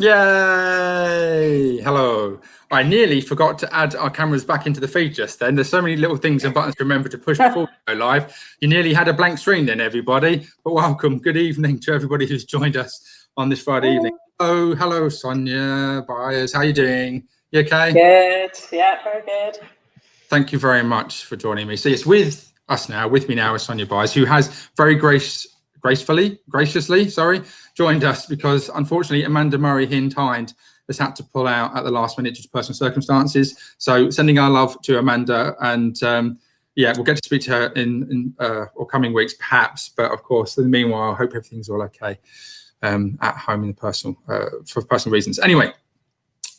Yay! Hello. I nearly forgot to add our cameras back into the feed just then. There's so many little things and buttons to remember to push before we go live. You nearly had a blank screen then, everybody. But welcome. Good evening to everybody who's joined us on this Friday evening. Oh, hello, Sonya Byers. How are you doing? You okay? Good. Yeah, very good. Thank you very much for joining me. So it's with me now is Sonya Byers, who has very graciously joined us because unfortunately Amanda Murray Hind has had to pull out at the last minute due to personal circumstances. So sending our love to Amanda, and yeah, we'll get to speak to her in or coming weeks perhaps, but of course in the meanwhile I hope everything's all okay at home in the personal for personal reasons. Anyway,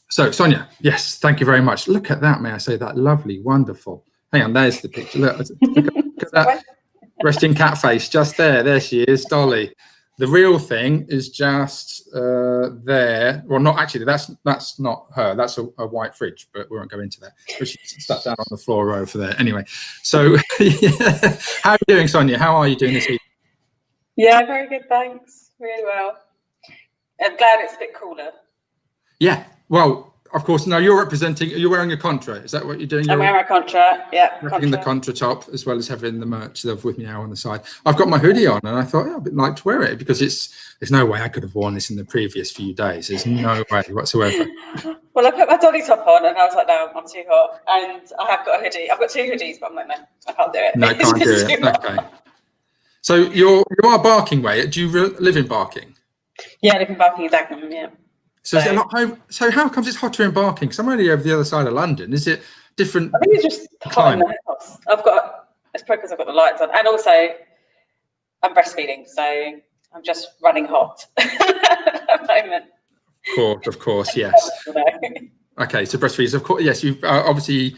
so Sonya, yes, thank you very much. Look at that, may I say, that lovely, wonderful. Hang on, there's the picture. Look at that resting cat face just there. There she is, Dolly. The real thing is just there. Well, not actually. That's not her. That's a white fridge, but we won't go into that. But she's sat down on the floor over there. Anyway, so yeah. How are you doing, Sonya? How are you doing this evening? Yeah, very good. Thanks. Really well. I'm glad it's a bit cooler. Yeah. Well, of course. Now you're wearing a contra. Is that what you're doing? I'm wearing a contra. Yeah. Rocking the contra top as well as having the merch of With Me Now on the side. I've got my hoodie on and I thought I'd like to wear it because there's no way I could have worn this in the previous few days. There's no way whatsoever. Well, I put my dolly top on and I was like, no, I'm too hot. And I have got a hoodie. I've got two hoodies, but I'm like, no, I can't do it. No, I can't do it. Okay. So you are Barking way. Do you live in Barking? Yeah, I live in Barking in Dagenham, yeah. So is it not home? So how comes it's hotter in Barking? Because I'm only over the other side of London. Is it different? I think it's just hot in the house. It's probably because I've got the lights on, and also I'm breastfeeding, so I'm just running hot at the moment. Of course, yes. Okay, so breastfeeding, of course, yes. You've obviously,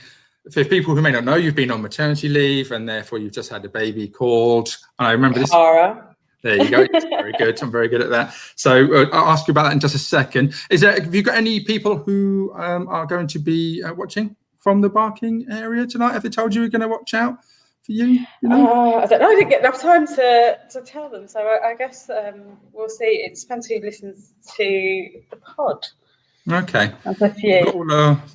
for people who may not know, you've been on maternity leave, and therefore you've just had a baby called. And I remember this. Cara. There you go. Very good. I'm very good at that. So I'll ask you about that in just a second. Have you got any people who are going to be watching from the Barking area tonight? Have they told you we're going to watch out for you? I don't know. I didn't get enough time to tell them. So I guess we'll see. It depends who listens to the pod. Okay. That's a few.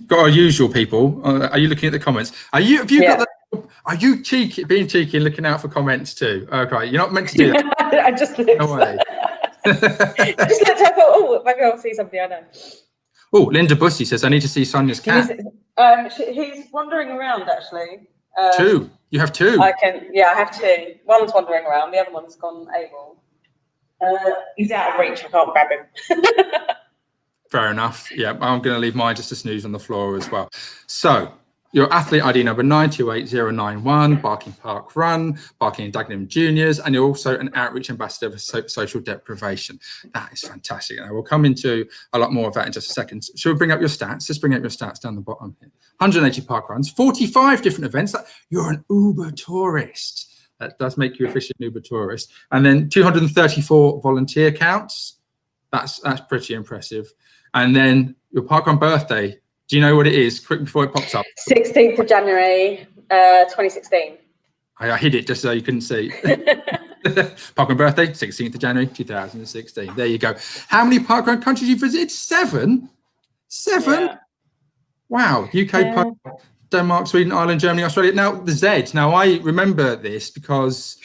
Got our usual people. Are you looking at the comments? Are you being cheeky and looking out for comments too? Okay, you're not meant to do that. I just looked. No way. I just looked. I thought, oh, maybe I'll see somebody I know. Oh, Linda Bussey says, I need to see Sonya's cat. He's wandering around actually. Two. You have two. I have two. One's wandering around. The other one's gone AWOL. He's out of reach. I can't grab him. Fair enough. Yeah, I'm going to leave mine just to snooze on the floor as well. So, your athlete ID number 928091, Barking Parkrun, Barking and Dagenham Juniors, and you're also an outreach ambassador for Social Deprivation. That is fantastic. And I will come into a lot more of that in just a second. Shall we bring up your stats? Let's bring up your stats down the bottom here. 180 parkruns, 45 different events. You're an Uber tourist. That does make you officially an Uber tourist. And then 234 volunteer counts. That's pretty impressive. And then your parkrun birthday. Do you know what it is? Quick before it pops up. 16th of January, 2016. I hid it just so you couldn't see. Parkrun birthday, 16th of January, 2016. There you go. How many parkrun countries you visited? 7? 7? Yeah. Wow. UK, Denmark, Sweden, Ireland, Germany, Australia. Now, the Z. Now, I remember this because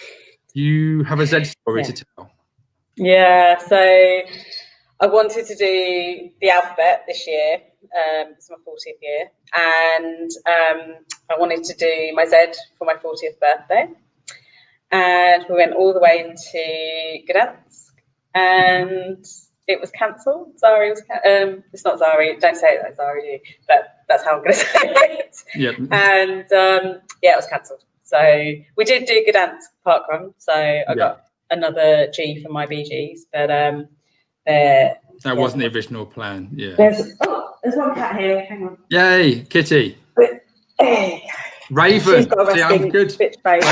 you have a Z story to tell. Yeah. So I wanted to do the alphabet this year. It's my 40th year, and I wanted to do my Z for my 40th birthday, and we went all the way to Gdansk, and it was cancelled. Zari was it's not Zari, don't say it like Zari, but that's how I'm going to say it. Yep. And it was cancelled. So we did do Gdansk parkrun, so I got another G for my BGs, but that wasn't the original plan. Yeah. There's one cat here. Hang on. Yay, Kitty. Hey. Raven. She's got a resting bitch face.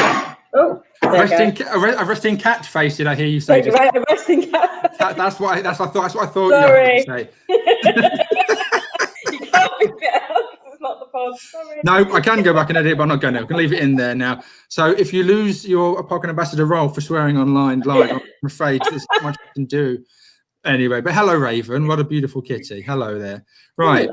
Oh, a resting cat face. Did I hear you say? A resting cat. That's what I thought. Sorry. You say. You can't be better. It's not the pod. Sorry. No, I can go back and edit, but I'm not going to. I'm going to leave it in there now. So if you lose your Parkrun ambassador role for swearing online live, I'm afraid there's not much I can do. Anyway, but hello, Raven. What a beautiful kitty. Hello there. Right.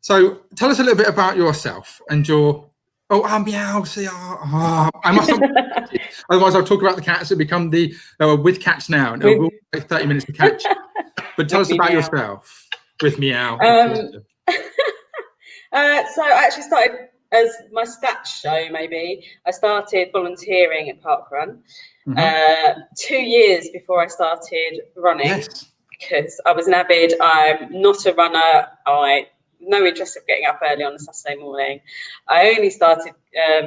So tell us a little bit about yourself and your. Oh, meow. See, I must not. Otherwise, I'll talk about the cats. It'll become the with cats now. No, we'll take 30 minutes to catch. But tell us about yourself with meow. So I actually started as my stats show. Maybe I started volunteering at parkrun 2 years before I started running. Yes. Because I was an avid. I'm not a runner. No interest in getting up early on a Saturday morning. I only started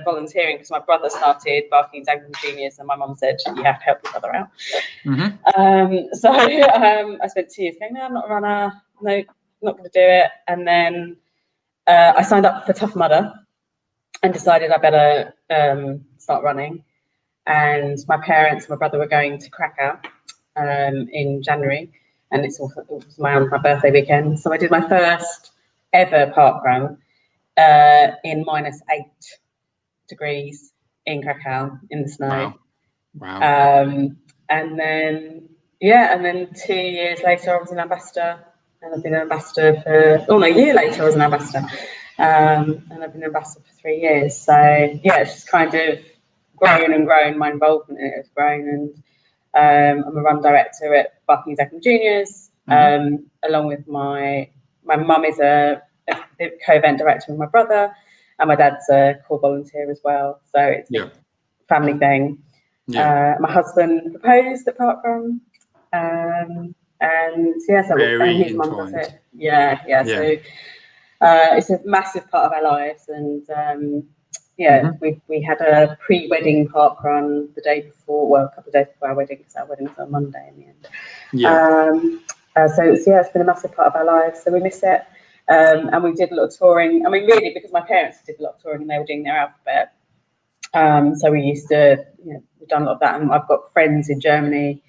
volunteering because my brother started Barking Dagenham Juniors, and my mum said you have to help your brother out. So I spent 2 years going, no, I'm not a runner. No, not going to do it. And then I signed up for Tough Mudder and decided I better start running. And my parents and my brother were going to Krakow in January, and it was my birthday weekend. So I did my first ever parkrun in -8 degrees in Krakow in the snow. Wow. And then 2 years later I was an ambassador, and I've been an ambassador for a year later I was an ambassador, and I've been an ambassador for 3 years. So yeah, it's just kind of grown and grown. My involvement in it has grown, and I'm a run director at Barking Dagenham Juniors, along with my mum is a co-event director with my brother, and my dad's a core volunteer as well. So it's a family thing. My husband proposed at parkrun, and his mum does it. So it's a massive part of our lives, and we had a pre-wedding parkrun the day before, well, a couple of days before our wedding, because our wedding was on Monday in the end. So it's been a massive part of our lives, so we miss it. And we did a lot of touring. I mean, really, because my parents did a lot of touring and they were doing their alphabet. So we used to, we've done a lot of that. And I've got friends in Germany.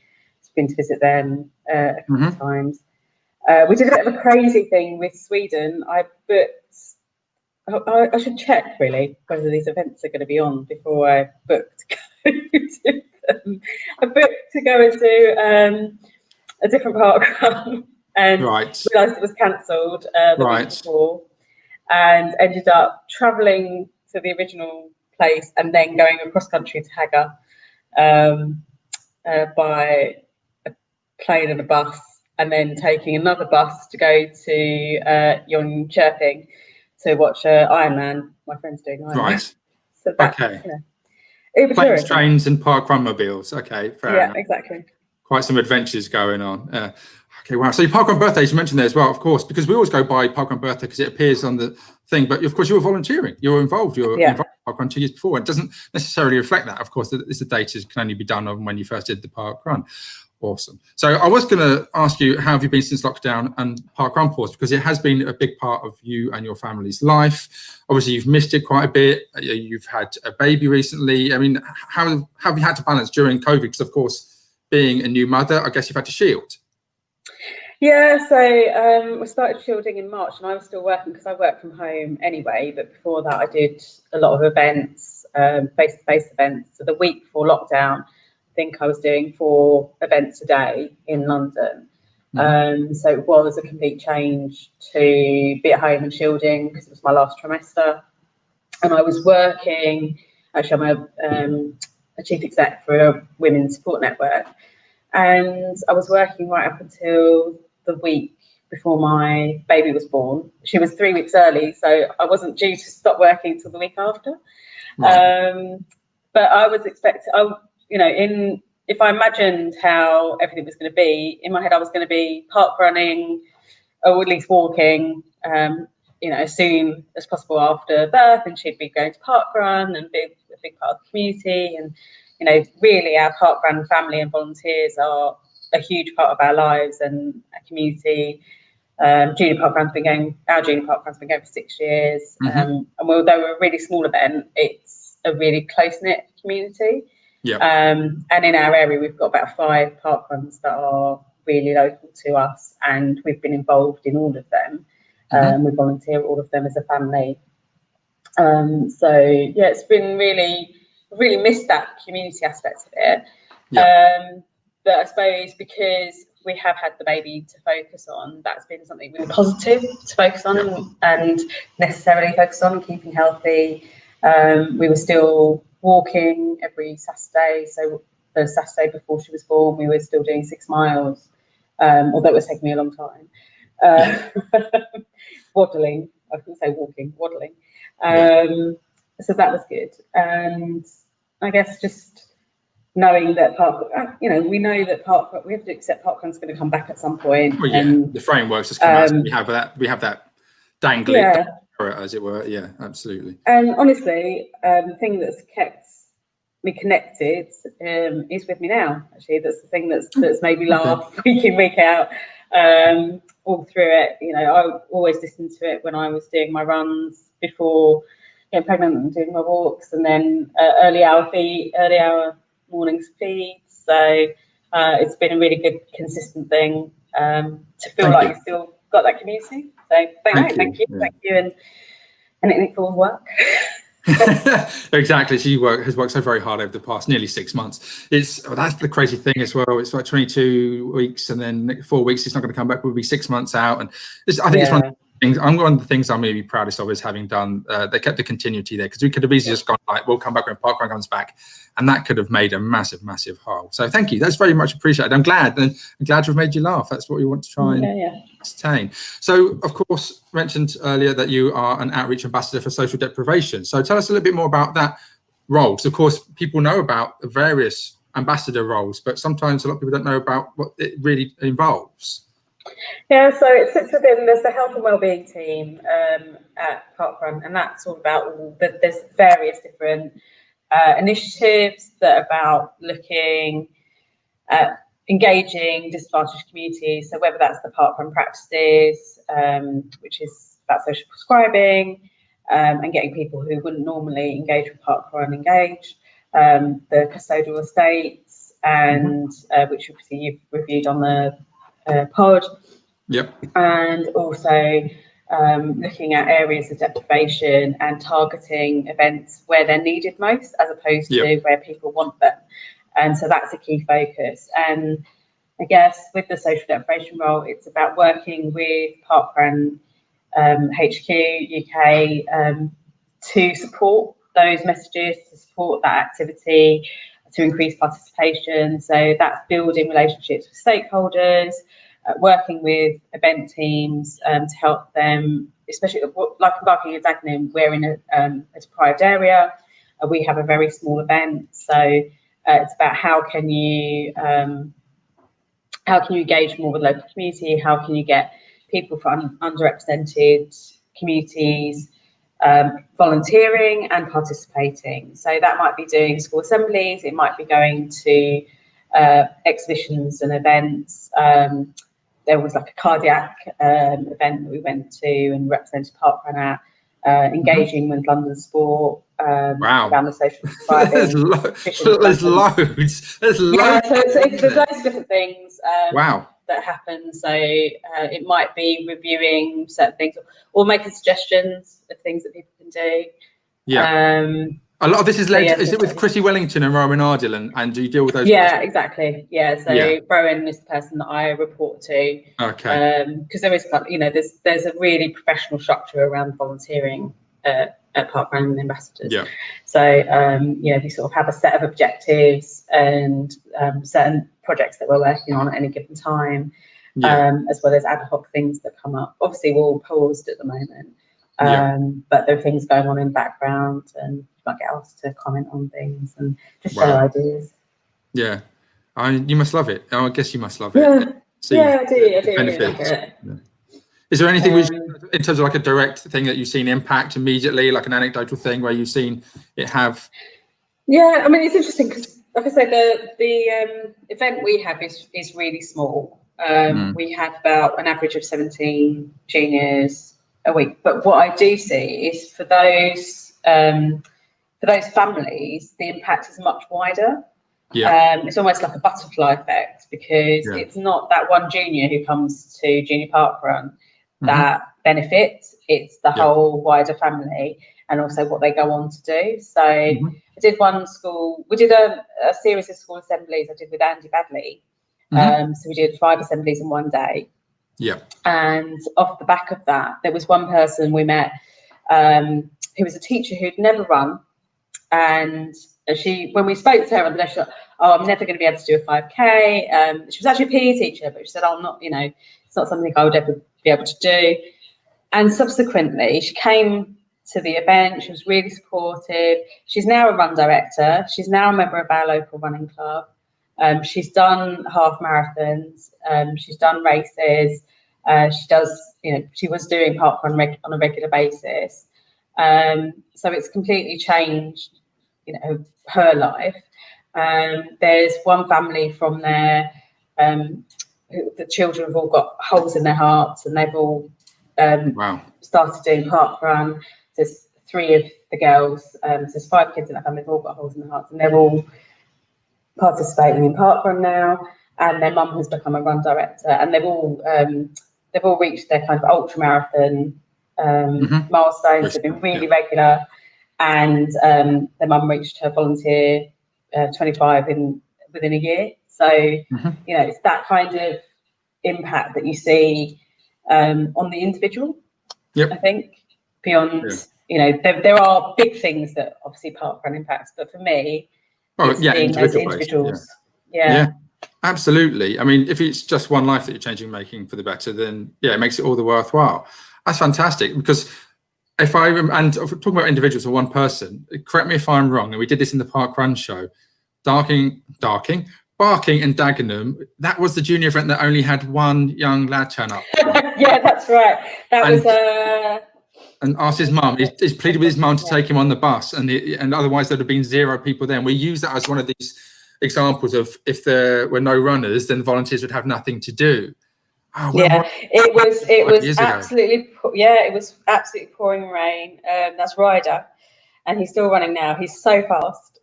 I've been to visit them a couple of times. We did a bit of a crazy thing with Sweden. I should check, really, whether these events are going to be on before I book to go to them. I booked to go and do a different parkrun, and realised it was cancelled the week before, and ended up travelling to the original place and then going across country to Haga by a plane and a bus, and then taking another bus to go to Jönköping to watch Ironman. My friend's doing Ironman. So that's, planes, trains, and parkrun mobiles. Okay, fair enough. Exactly. Quite some adventures going on. Okay, wow. So your parkrun birthdays you mentioned there as well, of course, because we always go by parkrun birthday because it appears on the thing. But of course, you were volunteering. You were involved. You were involved in parkrun 2 years before. It doesn't necessarily reflect that. Of course, this data can only be done on when you first did the parkrun. Awesome. So I was going to ask you, how have you been since lockdown and parkrun paused? Because it has been a big part of you and your family's life. Obviously, you've missed it quite a bit. You've had a baby recently. I mean, how have you had to balance during COVID? Because, of course, being a new mother, I guess you've had to shield. Yeah, so we started shielding in March, and I was still working because I work from home anyway. But before that, I did a lot of events, face-to-face events. So the week before lockdown, I think I was doing 4 events a day in London. So it was a complete change to be at home and shielding because it was my last trimester. And I was working, actually I'm a chief exec for a women's support network. And I was working right up until the week before my baby was born. She was 3 weeks early, so I wasn't due to stop working until the week after. But I was expecting, if I imagined how everything was going to be, in my head I was going to be park running, or at least walking, as soon as possible after birth, and she'd be going to parkrun and be a big part of the community. And really our parkrun family and volunteers are a huge part of our lives and our community. Our junior parkrun's been going for 6 years. And although we're a really small event, it's a really close-knit community. And in our area, we've got about 5 parkruns that are really local to us, and we've been involved in all of them. We volunteer all of them as a family. It's been really missed that community aspect of it. But I suppose because we have had the baby to focus on, that's been something really positive to focus on and necessarily focus on, keeping healthy. We were still walking every Saturday. So the Saturday before she was born, we were still doing 6 miles, although it was taking me a long time. Waddling, I couldn't say walking, waddling. So that was good. And I guess just knowing that we know that we have to accept parkrun's going to come back at some point. Well, and the framework's just come out. So we have that dangling, as it were. Yeah, absolutely. And honestly, the thing that's kept me connected is with me now. Actually, that's the thing that's made me laugh week in, week out, all through it. I always listened to it when I was doing my runs, before getting pregnant and doing my walks, and then early hour mornings feeds. So it's been a really good, consistent thing to feel like you've still got that community. So thank you, and anything for work. Exactly. She has worked so very hard over the past nearly 6 months. That's the crazy thing as well. It's like 22 weeks, and then 4 weeks it's not going to come back. We'll be 6 months out, and I think it's one of the things. One of the things I'm maybe proudest of is having done. They kept the continuity there, because we could have easily just gone like, we'll come back when parkrun comes back, and that could have made a massive hole. So thank you. That's very much appreciated. I'm glad to have made you laugh. That's what we want to try and sustain. So, of course, mentioned earlier that you are an outreach ambassador for Social Deprivation. So tell us a little bit more about that role. So, of course, people know about the various ambassador roles, but sometimes a lot of people don't know about what it really involves. Yeah, so it sits within, there's the health and wellbeing team at parkrun, and that's all about there's various different initiatives that are about looking at engaging disadvantaged communities. So whether that's the parkrun practices, which is about social prescribing, and getting people who wouldn't normally engage with parkrun engaged, the custodial estates, and which obviously you've reviewed on the pod. And also looking at areas of deprivation and targeting events where they're needed most, as opposed to where people want them. And so that's a key focus. And I guess with the social deprivation role, it's about working with parkrun HQ UK to support those messages, to support that activity, to increase participation. So that's building relationships with stakeholders, working with event teams to help them, especially like embarking in Dagenham, we're in a deprived area. We have a very small event, so it's about how can you engage more with the local community, how can you get people from underrepresented communities volunteering and participating. So that might be doing school assemblies, it might be going to exhibitions and events. There was like a cardiac event that we went to and represented parkrun at, engaging with London Sport around the social deprivation. There's loads. There's loads. Yeah, so there's loads of different things that happen. So it might be reviewing certain things or making suggestions of things that people can do. A lot of this is led. Is it with Chrissy Wellington and Rowan Ardil, and do you deal with those? Yeah, exactly. Yeah, so Rowan is the person that I report to. Okay. Because there is, there's a really professional structure around volunteering at parkrun ambassadors. Yeah. So we sort of have a set of objectives and certain projects that we're working on at any given time, as well as ad hoc things that come up. Obviously, we're all paused at the moment. But there are things going on in the background, and you might get asked to comment on things and just share ideas. Yeah, you must love it. I guess you must love it. Yeah, I do. I do really like it. Is there anything in terms of like a direct thing that you've seen impact immediately, like an anecdotal thing where you've seen it have? Yeah, I mean, it's interesting because, like I said, the event we have is really small. We have about an average of 17 juniors a week, but what I do see is for those families, the impact is much wider. It's almost like a butterfly effect, because it's not that one junior who comes to junior parkrun that benefits, it's the whole wider family and also what they go on to do. So I did one school, we did a series of school assemblies I did with Andy Badley, So we did 5 assemblies in one day. Yeah. And off the back of that, there was one person we met who was a teacher who'd never run. And when we spoke to her on the day, she thought, oh, I'm never going to be able to do a 5K. She was actually a PE teacher, but she said, oh, I'm not, it's not something I would ever be able to do. And subsequently, she came to the event. She was really supportive. She's now a run director. She's now a member of our local running club. She's done half marathons. She's done races. She was doing parkrun on a regular basis. So it's completely changed, her life. There's one family from there. The children have all got holes in their hearts, and they've all started doing parkrun. There's 3 of the girls. There's 5 kids in that family. They've all got holes in their hearts, and they're all participating in parkrun now. And their mum has become a run director, and they've all reached their kind of ultra marathon milestones. They've been really regular, and their mum reached her volunteer 25 within a year. So it's that kind of impact that you see on the individual. I think beyond there are big things that obviously parkrun impacts, but for me, it's being those individuals. Yeah, absolutely. I mean, if it's just one life that you're changing, making for the better, then it makes it all the worthwhile. That's fantastic, because talking about individuals or one person, correct me if I'm wrong, and we did this in the parkrun show, Barking and Dagenham, that was the junior event that only had one young lad turn up. Yeah, that's right. And asked his mum, he's pleaded with his mum to take him on the bus, and otherwise there'd have been 0 people there. And we use that as one of these examples of, if there were no runners, then volunteers would have nothing to do. It was absolutely pouring rain. That's Ryder, and he's still running now. He's so fast.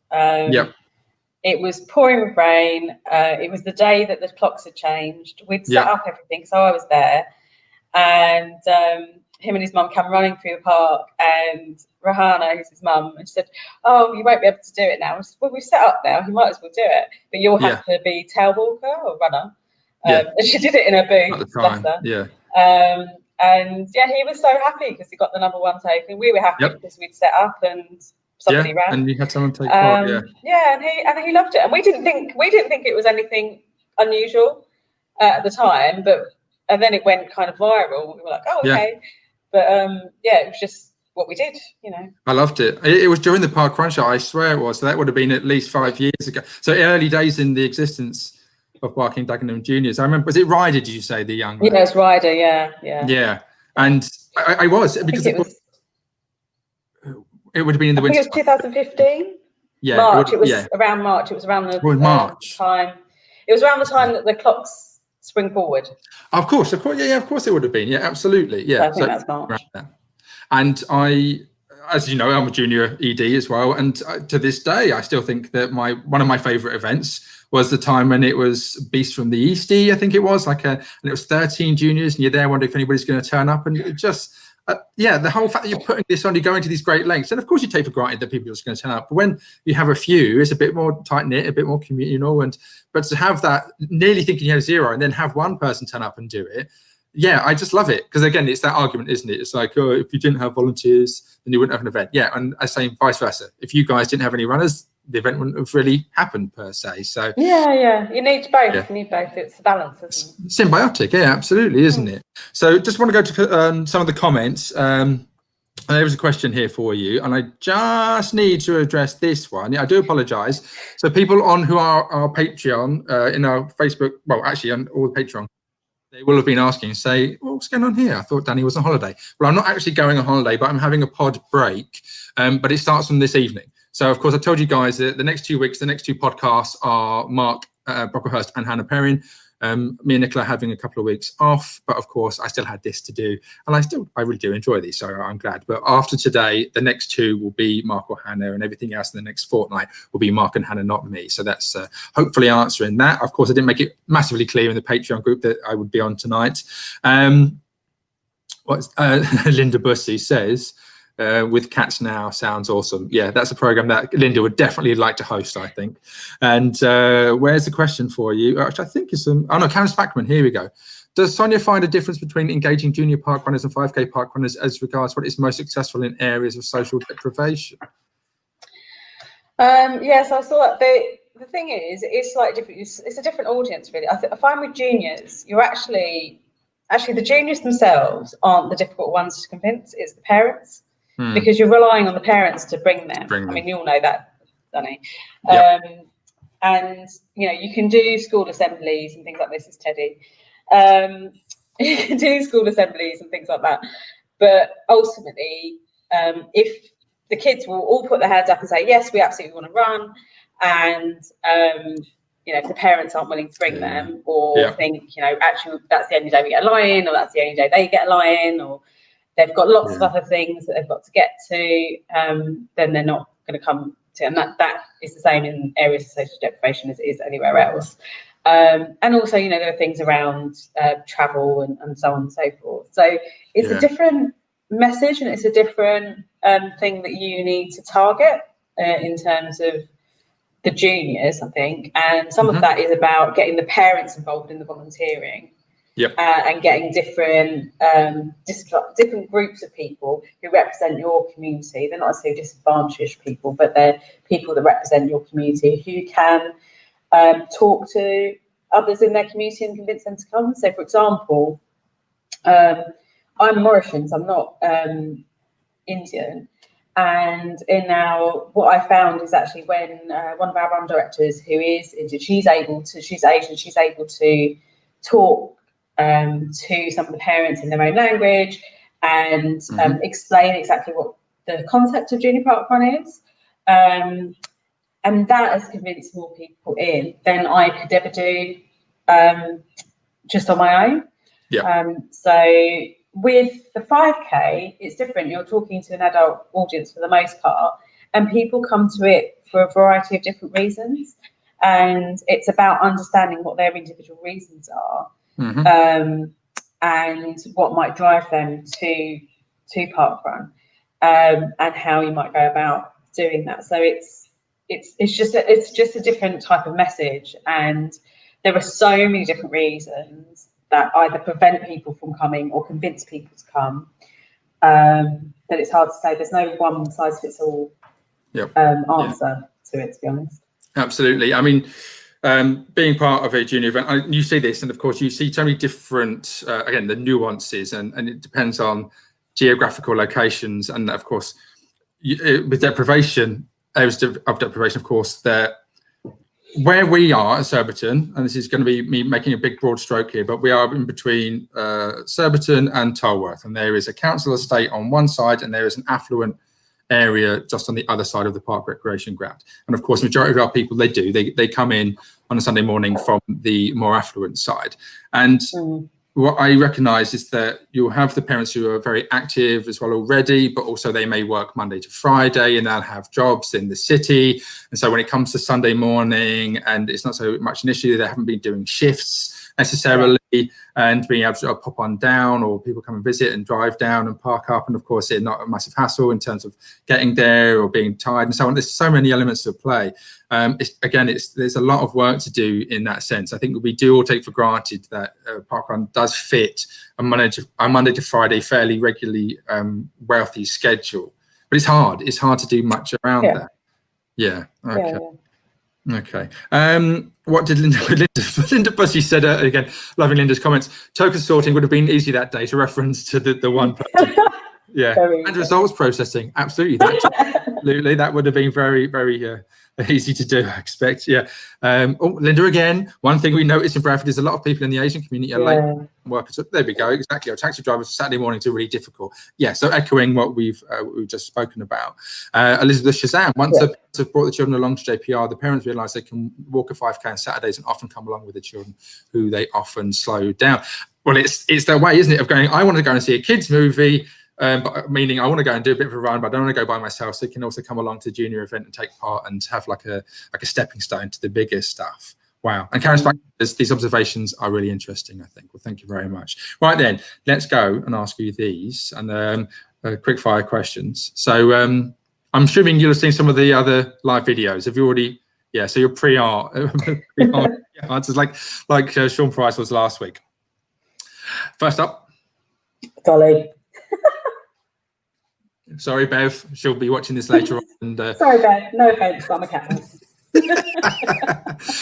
It was pouring with rain. It was the day that the clocks had changed. We'd set up everything, so I was there, and him and his mum come running through the park, and Rahana, who's his mum, and she said, "Oh, you won't be able to do it now." I said, "Well, we've set up now. You might as well do it, but you'll have to be tail walker or runner." And she did it in her booth. Bless her. And he was so happy because he got the number 1 token. We were happy because we'd set up and somebody ran. And you had someone take part. And he loved it. And we didn't think it was anything unusual at the time, and then it went kind of viral. We were like, oh, okay. But it was just what we did, I loved it. It was during the parkrun show, I swear it was. So that would have been at least 5 years ago. So early days in the existence of Barking Dagenham Juniors. I remember, was it Ryder, did you say, the young lad? Yeah, it's Ryder, yeah. And I was, because it would have been in the winter. I think it was 2015. Yeah. March. It was around March. It was around the March time. It was around the time that the clocks spring forward. Of course. Yeah, of course it would have been. Yeah, absolutely. Yeah. So I think that's March. And as you know, I'm a junior ED as well. And to this day, I still think that one of my favourite events was the time when it was Beast from the Eastie, I think it was, and it was 13 juniors, and you're there wondering if anybody's going to turn up. And it just, the whole fact that you're putting this on, you're going to these great lengths. And of course you take for granted that people are just going to turn up. But when you have a few, it's a bit more tight-knit, a bit more communal. But to have that, nearly thinking you have 0, and then have one person turn up and do it, I just love it. Because again, it's that argument, isn't it? It's like, oh, if you didn't have volunteers, then you wouldn't have an event. Yeah, and I say vice versa. If you guys didn't have any runners, the event wouldn't have really happened per se. So you need both. You need both. It's a balance, isn't it? Symbiotic, absolutely, isn't it? So just want to go to some of the comments. There was a question here for you, and I just need to address this one. I do apologise. So people who are our Patreon in our Facebook, well, actually on all the Patreon, they will have been asking, what's going on here? I thought Danny was on holiday. Well, I'm not actually going on holiday, but I'm having a pod break. But it starts from this evening. So, of course, I told you guys that the next 2 weeks, the next 2 podcasts are Mark Brocklehurst and Hannah Perrin. Me and Nicola having a couple of weeks off, but of course I still had this to do, and I really do enjoy these, so I'm glad. But after today, the next 2 will be Mark or Hannah, and everything else in the next fortnight will be Mark and Hannah, not me. So that's hopefully answering that. Of course, I didn't make it massively clear in the Patreon group that I would be on tonight. Linda Bussey says, with Cats Now sounds awesome. Yeah, that's a program that Linda would definitely like to host, I think. And where's the question for you? Which I think is some. Oh no, Karen Spackman. Here we go. Does Sonya find a difference between engaging junior park runners and 5K park runners as regards what is most successful in areas of social deprivation? Yes, I saw that. The thing is, it's like different. It's a different audience, really. I find with juniors, you're actually the juniors themselves aren't the difficult ones to convince. It's the parents, because you're relying on the parents to bring them. I mean, you all know that, don't you? Yep. And you can do school assemblies and things like this. Is Teddy. You can do school assemblies and things like that, but ultimately, if the kids will all put their hands up and say, yes, we absolutely want to run. And, if the parents aren't willing to bring them, or think, actually, that's the only day we get a lie-in, or that's the only day they get a lie-in, or they've got lots of other things that they've got to get to, then they're not going to come to. And that is the same in areas of social deprivation as it is anywhere else. And also, there are things around travel and so on and so forth. So it's a different message, and it's a different thing that you need to target in terms of the juniors, I think. And some of that is about getting the parents involved in the volunteering. And getting different groups of people who represent your community. They're not necessarily disadvantaged people, but they're people that represent your community who can talk to others in their community and convince them to come. So, for example, I'm Mauritian, so I'm not Indian. And what I found is actually when one of our run directors, who is Indian, she's Asian, she's able to talk to some of the parents in their own language and explain exactly what the concept of junior park run is. And that has convinced more people in than I could ever do just on my own. So with the 5K, it's different. You're talking to an adult audience for the most part, and people come to it for a variety of different reasons. And it's about understanding what their individual reasons are. And what might drive them to parkrun, and how you might go about doing that. So it's just a different type of message, and there are so many different reasons that either prevent people from coming or convince people to come, that it's hard to say. There's no one size fits all answer to it, to be honest. Absolutely. I mean, being part of a junior event, you see this, and of course you see so many different, again, the nuances, and it depends on geographical locations, and of course, with deprivation, areas of deprivation, of course, where we are at Surbiton, and this is going to be me making a big broad stroke here, but we are in between Surbiton and Tolworth, and there is a council estate on one side, and there is an affluent area just on the other side of the park recreation ground. And of course, majority of our people, they come in on a Sunday morning from the more affluent side. And what I recognise is that you'll have the parents who are very active as well already, but also they may work Monday to Friday and they'll have jobs in the city. And so when it comes to Sunday morning, and it's not so much an issue, they haven't been doing shifts necessarily, and being able to pop on down, or people come and visit and drive down and park up. And of course, it's not a massive hassle in terms of getting there or being tired and so on. There's so many elements to play. There's a lot of work to do in that sense. I think we do all take for granted that parkrun does fit a Monday to Friday fairly regularly wealthy schedule, but it's hard. It's hard to do much around that. Yeah. Okay. Okay. What did Linda Bussey said again? Loving Linda's comments. Token sorting would have been easy that day, to reference to the one person. Yeah, and results processing. Absolutely, absolutely. That would have been very, very easy to do, I expect. Yeah. Linda, again, one thing we noticed in Bradford is a lot of people in the Asian community are late workers. So there we go. Exactly. Our taxi drivers Saturday mornings are really difficult. Yeah. So echoing what we've just spoken about. Elizabeth Shazam. Once the parents have brought the children along to JPR, the parents realise they can walk a 5K on Saturdays and often come along with the children, who they often slow down. Well, it's their way, isn't it, of going, I want to go and see a kids movie. But meaning I want to go and do a bit of a run, but I don't want to go by myself. So you can also come along to the junior event and take part and have like a stepping stone to the bigger stuff. Wow. And Karen Spack, these observations are really interesting, I think. Well, thank you very much. Right then, let's go and ask you these. And quick fire questions. So I'm assuming you'll have seen some of the other live videos. Have you already? Yeah. So you're pre-art answers like Sean Price was last week. First up, Dolly. Sorry, Bev. She'll be watching this later on. And, sorry, Bev. No offense, but I'm a cat.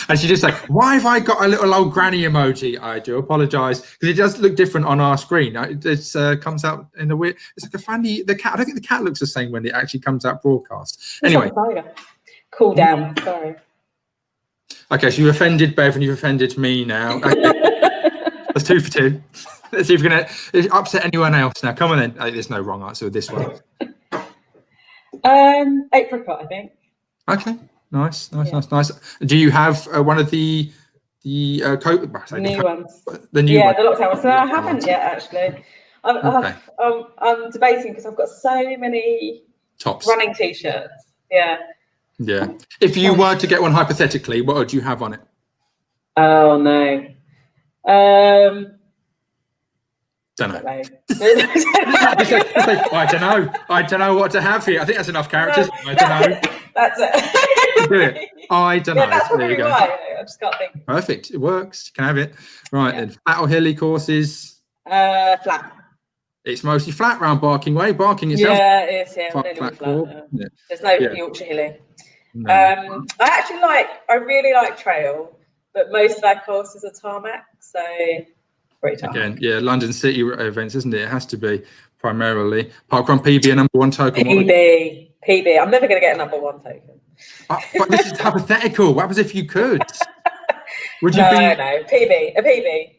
and she just like, why have I got a little old granny emoji? I do apologise because it does look different on our screen. It comes out in a weird. It's like a funny. The cat. I don't think the cat looks the same when it actually comes out broadcast. Anyway, cool down. Sorry. Okay, so you offended Bev and you've offended me now. That's 2 for 2. Let's see if we're gonna upset anyone else now. Come on then. There's no wrong answer with this one. Apricot, I think. Okay. Nice. Do you have one of the new ones? The new one. The lockdown ones. No, I haven't yet actually. I'm debating because I've got so many tops running t-shirts. Yeah. If you were to get one hypothetically, what would you have on it? Oh no. Don't know. I don't know what to have here. I think that's enough characters. I don't know. That's it. Do it. I don't know. That's probably right. I just can't think. Perfect. It works. You can have it. Right then. Flat or hilly courses? Flat. It's mostly flat round Barking Way. Barking itself. Yeah, it is. Yeah, flat. There's no Yorkshire hilly. No. I really like trail, but most of our courses are tarmac, so pretty tough. Again, London City events, isn't it? It has to be primarily. Parkrun PB, a number 1 token. PB. I'm never going to get a number 1 token. But this is hypothetical. What happens if you could? Would you No, PB. A PB.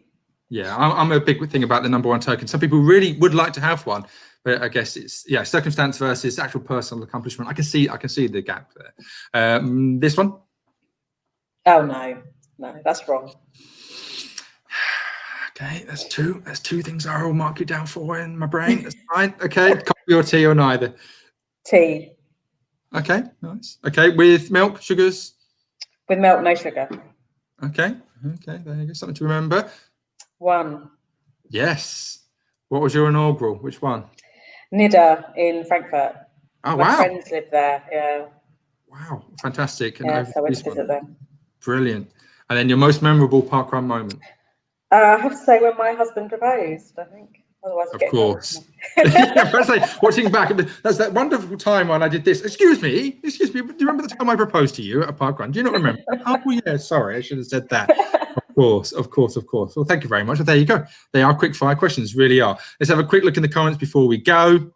Yeah, I'm a big thing about the number 1 token. Some people really would like to have one, but I guess it's circumstance versus actual personal accomplishment. I can see the gap there. This one? Oh no, that's wrong. Okay, that's 2. That's 2 things I'll mark you down for in my brain. That's fine. Okay, coffee or tea or neither? Tea. Okay, nice. Okay, with milk, sugars? With milk, no sugar. Okay, there you go. Something to remember. 1. Yes. What was your inaugural? Which one? Nidda in Frankfurt. Oh, My wow. friends live there, yeah. Wow, fantastic. Yeah, so I went to visit them. Brilliant. And then your most memorable parkrun moment? I have to say when my husband proposed, I think. Otherwise, of course. Watching back, that's that wonderful time when I did this. Excuse me. Do you remember the time I proposed to you at a parkrun? Do you not remember? Oh, yeah, sorry. I should have said that. Of course. Well, thank you very much. Well, there you go. They are quick fire questions, really are. Let's have a quick look in the comments before we go.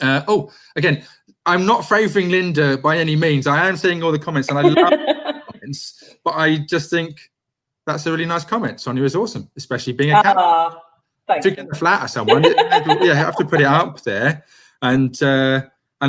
Again, I'm not favouring Linda by any means. I am seeing all the comments and I love comments, but I just think that's a really nice comment. Sonya is awesome, especially being a cat. If you're going to flatter someone, you have to put it up there. And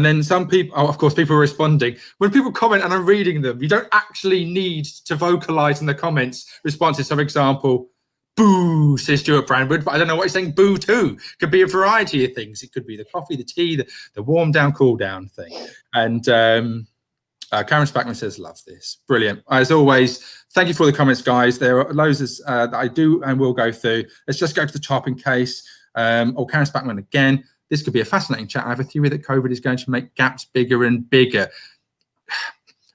then some people, of course, people are responding. When people comment and I'm reading them, you don't actually need to vocalise in the comments responses. So, for example, boo, says Stuart Brandwood, but I don't know what he's saying boo to. Could be a variety of things. It could be the coffee, the tea, the warm down, cool down thing. And Karen Spackman says, love this. Brilliant. As always, thank you for the comments, guys. There are loads that I do and will go through. Let's just go to the top in case. Karen Spackman again. This could be a fascinating chat. I have a theory that COVID is going to make gaps bigger and bigger.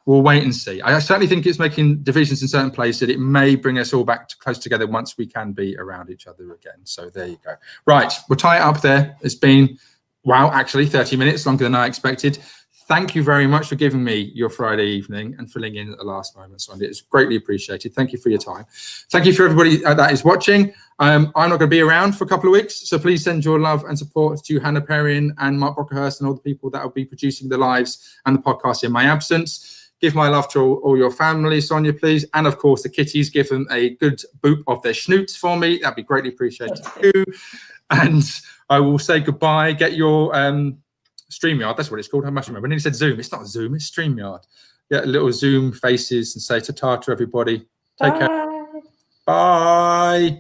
We'll wait and see. I certainly think it's making divisions in certain places. It may bring us all back close together once we can be around each other again. So there you go. Right, we'll tie it up there. It's been, wow, actually 30 minutes, longer than I expected. Thank you very much for giving me your Friday evening and filling in at the last moment, Sonya. It's greatly appreciated. Thank you for your time. Thank you for everybody that is watching. I'm not going to be around for a couple of weeks, so please send your love and support to Hannah Perrin and Mark Brockerhurst and all the people that will be producing the lives and the podcast in my absence. Give my love to all your family, Sonya, please. And, of course, the kitties. Give them a good boop of their schnoots for me. That'd be greatly appreciated too. And I will say goodbye. Get your... StreamYard, that's what it's called. I must remember. When he said Zoom, it's not Zoom, it's StreamYard. Get little Zoom faces and say ta-ta to everybody. Take care. Bye.